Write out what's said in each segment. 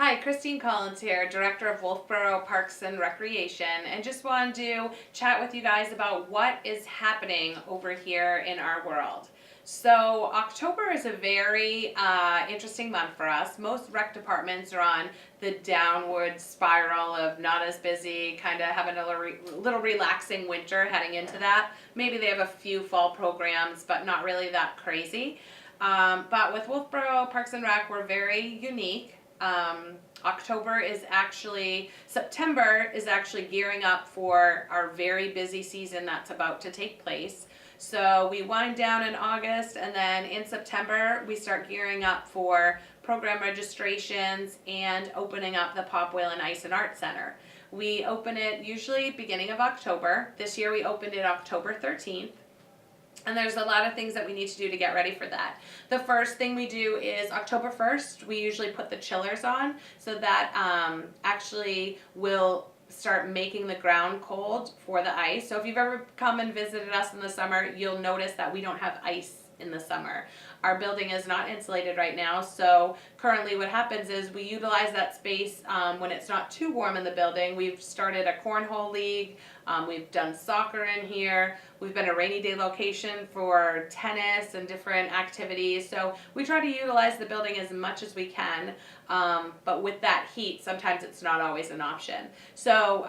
Hi, Christine Collins here, Director of Wolfeboro Parks and Recreation, and just wanted to chat with you guys about what is happening over here in our world. So October is a very interesting month for us. Most rec departments are on the downward spiral of not as busy, kind of having a little relaxing winter heading into that. Maybe they have a few fall programs, but not really that crazy. But with Wolfeboro Parks and Rec, we're very unique. September is actually gearing up for our very busy season that's about to take place. So we wind down in August, and then in September we start gearing up for program registrations and opening up the Pop Whalen Ice and Art Center. We open it usually beginning of October. This year we opened it October 13th. And there's a lot of things that we need to do to get ready for that. The first thing we do is October 1st, we usually put the chillers on, so that actually will start making the ground cold for the ice. So if you've ever come and visited us in the summer, you'll notice that we don't have ice in the summer. Our building is not insulated right now, so currently what happens is we utilize that space when it's not too warm in the building. We've started a cornhole league, we've done soccer in here, we've been a rainy day location for tennis and different activities, so we try to utilize the building as much as we can, but with that heat, sometimes it's not always an option. So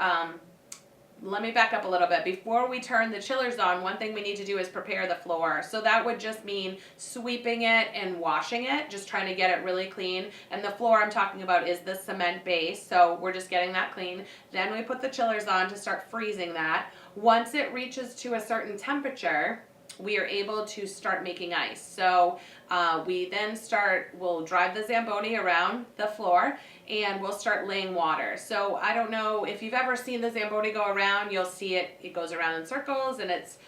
let me back up a little bit. Before we turn the chillers on, one thing we need to do is prepare the floor. So that would just mean sweeping it and washing it, just trying to get it really clean. And the floor I'm talking about is the cement base, so we're just getting that clean. Then we put the chillers on to start freezing that. Once it reaches to a certain temperature, we are able to start making ice. So we'll drive the Zamboni around the floor and we'll start laying water. So I don't know if you've ever seen the Zamboni go around, you'll see it goes around in circles and it's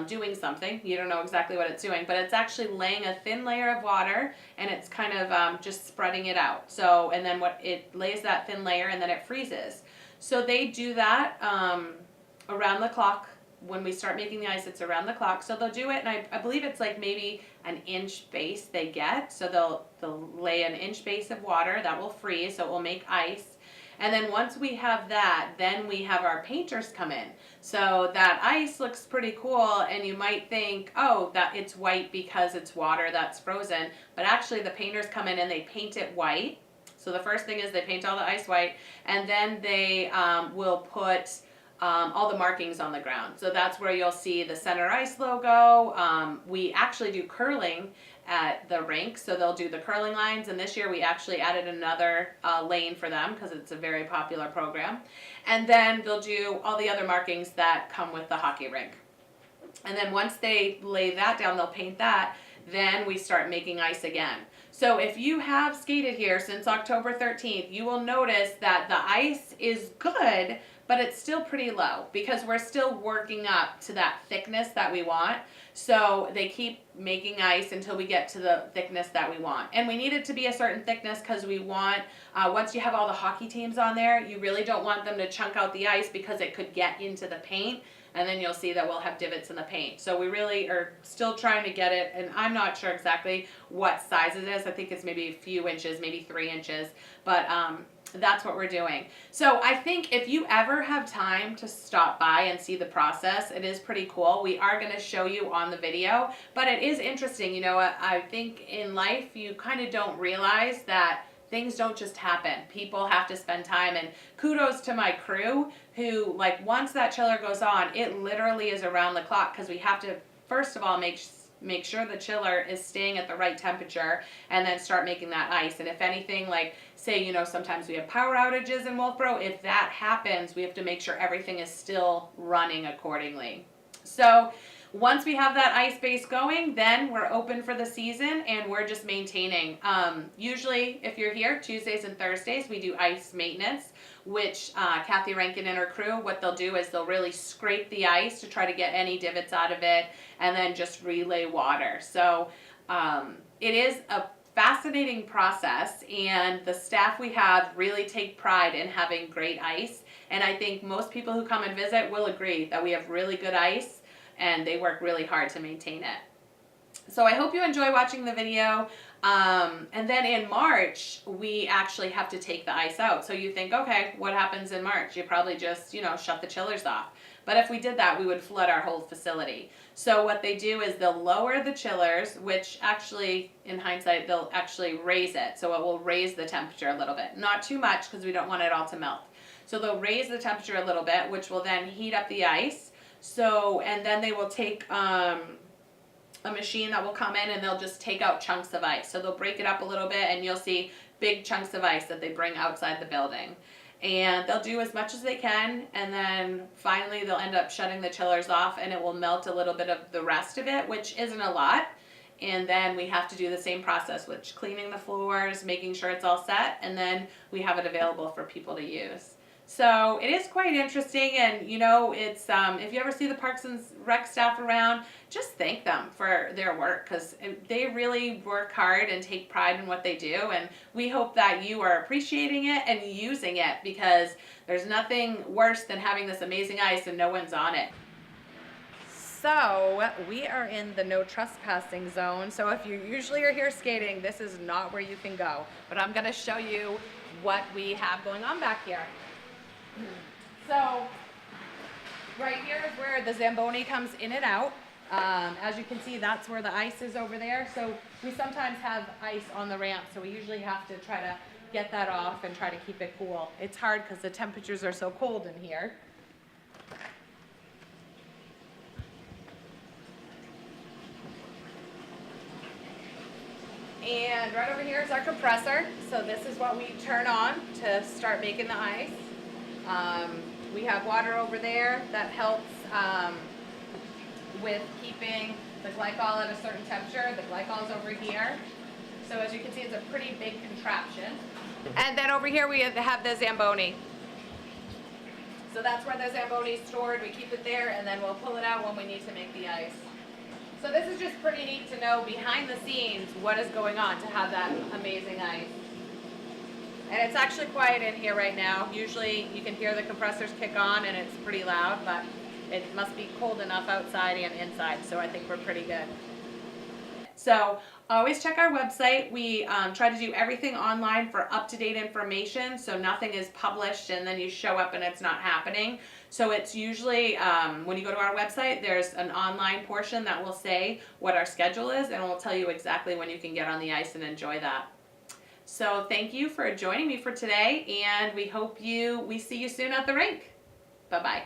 doing something. You don't know exactly what it's doing, but it's actually laying a thin layer of water and it's kind of just spreading it out. So, and then it lays that thin layer and then it freezes. So they do that around the clock. When we start making the ice, it's around the clock. So they'll do it, and I believe it's like maybe an inch base they get. So they'll lay an inch base of water that will freeze, so it will make ice. And then once we have that, then we have our painters come in. So that ice looks pretty cool, and you might think, oh, that it's white because it's water that's frozen. But actually the painters come in and they paint it white. So the first thing is they paint all the ice white, and then they will put all the markings on the ground. So that's where you'll see the Center Ice logo. We actually do curling at the rink, so they'll do the curling lines, and this year we actually added another lane for them because it's a very popular program. And then they'll do all the other markings that come with the hockey rink. And then once they lay that down, they'll paint that, then we start making ice again. So if you have skated here since October 13th, you will notice that the ice is good, but it's still pretty low because we're still working up to that thickness that we want. So they keep making ice until we get to the thickness that we want. And we need it to be a certain thickness because we want, once you have all the hockey teams on there, you really don't want them to chunk out the ice because it could get into the paint. And then you'll see that we'll have divots in the paint. So we really are still trying to get it, and I'm not sure exactly what size it is. I think it's maybe a few inches, maybe 3 inches, but that's what we're doing. So I think if you ever have time to stop by and see the process, it is pretty cool. We are going to show you on the video, but it is interesting. You know, I think in life you kind of don't realize that things don't just happen. People have to spend time, and kudos to my crew who, like, once that chiller goes on, it literally is around the clock because we have to, first of all, make sure the chiller is staying at the right temperature and then start making that ice. And if anything, like, say, you know, sometimes we have power outages in Wolfeboro, if that happens, we have to make sure everything is still running accordingly. So once we have that ice base going, then we're open for the season and we're just maintaining. Usually, if you're here, Tuesdays and Thursdays, we do ice maintenance, which Kathy Rankin and her crew, what they'll do is they'll really scrape the ice to try to get any divots out of it and then just relay water. So it is a fascinating process, and the staff we have really take pride in having great ice. And I think most people who come and visit will agree that we have really good ice, and they work really hard to maintain it. So I hope you enjoy watching the video. And then in March, we actually have to take the ice out. So you think, okay, what happens in March? You probably just, shut the chillers off. But if we did that, we would flood our whole facility. So what they do is they'll lower the chillers, which actually, in hindsight, they'll actually raise it. So it will raise the temperature a little bit. Not too much because we don't want it all to melt. So they'll raise the temperature a little bit, which will then heat up the ice. So, and then they will take a machine that will come in and they'll just take out chunks of ice. So they'll break it up a little bit and you'll see big chunks of ice that they bring outside the building. And they'll do as much as they can, and then finally they'll end up shutting the chillers off and it will melt a little bit of the rest of it, which isn't a lot. And then we have to do the same process, which cleaning the floors, making sure it's all set, and then we have it available for people to use. So it is quite interesting, and it's if you ever see the Parks and Rec staff around, just thank them for their work, because they really work hard and take pride in what they do, and we hope that you are appreciating it and using it, because there's nothing worse than having this amazing ice and no one's on it. So we are in the no trespassing zone, so if you usually are here skating, this is not where you can go, but I'm going to show you what we have going on back here. So right here is where the Zamboni comes in and out. As you can see, that's where the ice is over there. So we sometimes have ice on the ramp, so we usually have to try to get that off and try to keep it cool. It's hard because the temperatures are so cold in here. And right over here is our compressor. So this is what we turn on to start making the ice. We have water over there that helps with keeping the glycol at a certain temperature. The glycol is over here. So as you can see, it's a pretty big contraption. And then over here we have the Zamboni. So that's where the Zamboni is stored. We keep it there and then we'll pull it out when we need to make the ice. So this is just pretty neat to know behind the scenes what is going on to have that amazing ice. And it's actually quiet in here right now. Usually you can hear the compressors kick on and it's pretty loud, but it must be cold enough outside and inside, so I think we're pretty good. So always check our website. We try to do everything online for up-to-date information, so nothing is published and then you show up and it's not happening. So it's usually, when you go to our website, there's an online portion that will say what our schedule is and will tell you exactly when you can get on the ice and enjoy that. So thank you for joining me for today, and we hope we see you soon at the rink. Bye-bye.